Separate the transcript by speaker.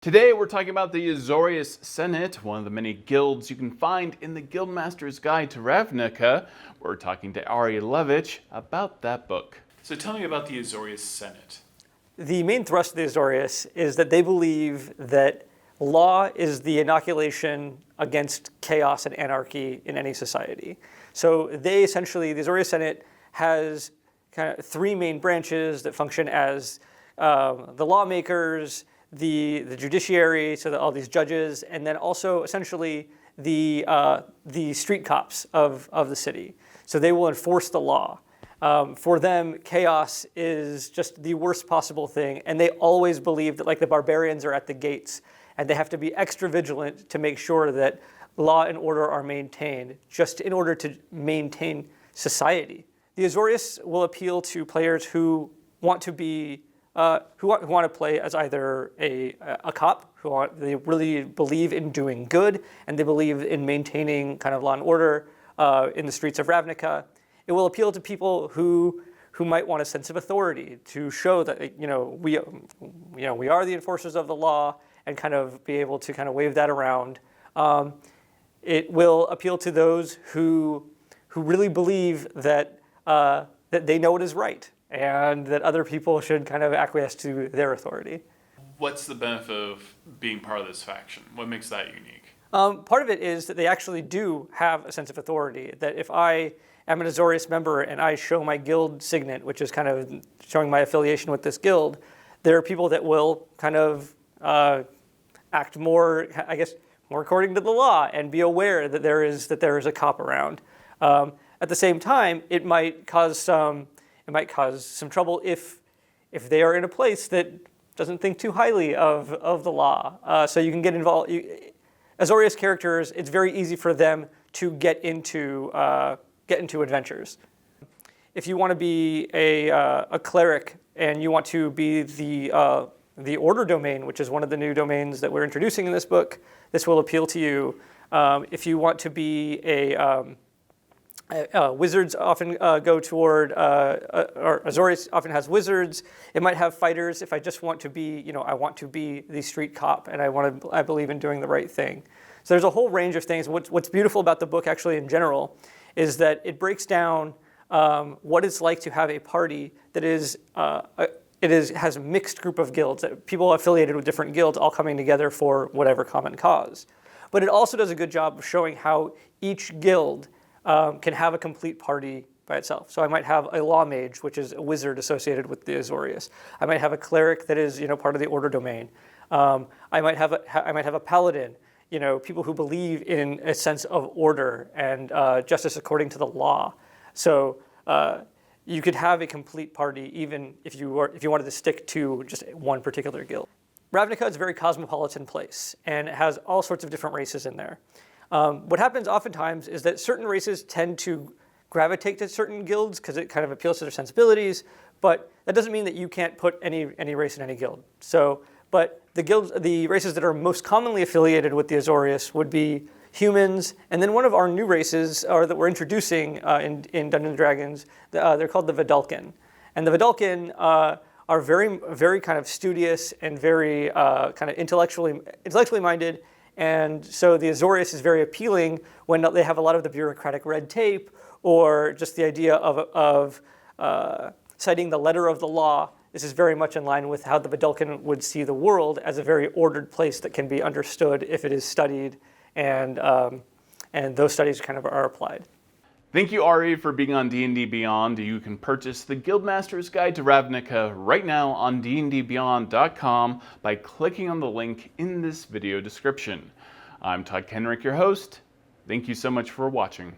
Speaker 1: Today we're talking about the Azorius Senate, one of the many guilds you can find in the Guildmaster's Guide to Ravnica. We're talking to Ari Levitch about that book. So tell me about the Azorius Senate.
Speaker 2: The main thrust of the Azorius is that they believe that law is the inoculation against chaos and anarchy in any society. So they essentially, the Azorius Senate has kind of three main branches that function as the lawmakers, the judiciary, so that all these judges, and then also essentially the street cops of the city. So they will enforce the law. For them, chaos is just the worst possible thing, and they always believe that like the barbarians are at the gates, and they have to be extra vigilant to make sure that law and order are maintained, just in order to maintain society. The Azorius will appeal to players who want to be who want to play as either a cop, they really believe in doing good, and they believe in maintaining kind of law and order in the streets of Ravnica. It will appeal to people who might want a sense of authority to show that we are the enforcers of the law and kind of be able to kind of wave that around. It will appeal to those who really believe that that they know what is right, and that other people should kind of acquiesce to their authority.
Speaker 1: What's the benefit of being part of this faction? What makes that unique?
Speaker 2: Part of it is that they actually do have a sense of authority, that if I am an Azorius member and I show my guild signet, which is kind of showing my affiliation with this guild, there are people that will kind of act more, I guess, more according to the law and be aware that there is a cop around. At the same time, it might cause some trouble if they are in a place that doesn't think too highly of the law. So you can get involved. Azorius characters, it's very easy for them to get into adventures. If you want to be a cleric and you want to be the order domain, which is one of the new domains that we're introducing in this book, this will appeal to you. If you want to be wizards often go toward, or Azorius often has wizards. It might have fighters. If I just want to be, I want to be the street cop, and I believe in doing the right thing. So there's a whole range of things. What's beautiful about the book, actually, in general, is that it breaks down what it's like to have a party that has a mixed group of guilds, people affiliated with different guilds, all coming together for whatever common cause. But it also does a good job of showing how each guild can have a complete party by itself. So I might have a law mage, which is a wizard associated with the Azorius. I might have a cleric that is, part of the order domain. I might have a paladin, people who believe in a sense of order and justice according to the law. So you could have a complete party even if you wanted to stick to just one particular guild. Ravnica is a very cosmopolitan place, and it has all sorts of different races in there. What happens oftentimes is that certain races tend to gravitate to certain guilds because it kind of appeals to their sensibilities, but that doesn't mean that you can't put any race in any guild. So, but the races that are most commonly affiliated with the Azorius would be humans, and then one of our new races that we're introducing in Dungeons & Dragons, they're called the Vedalken. And the Vedalken are very, very kind of studious and very kind of intellectually minded. And so the Azorius is very appealing when they have a lot of the bureaucratic red tape or just the idea of citing the letter of the law. This is very much in line with how the Vedalken would see the world as a very ordered place that can be understood if it is studied, and those studies kind of are applied.
Speaker 1: Thank you, Ari, for being on D&D Beyond. You can purchase the Guildmaster's Guide to Ravnica right now on dndbeyond.com by clicking on the link in this video description. I'm Todd Kenrick, your host. Thank you so much for watching.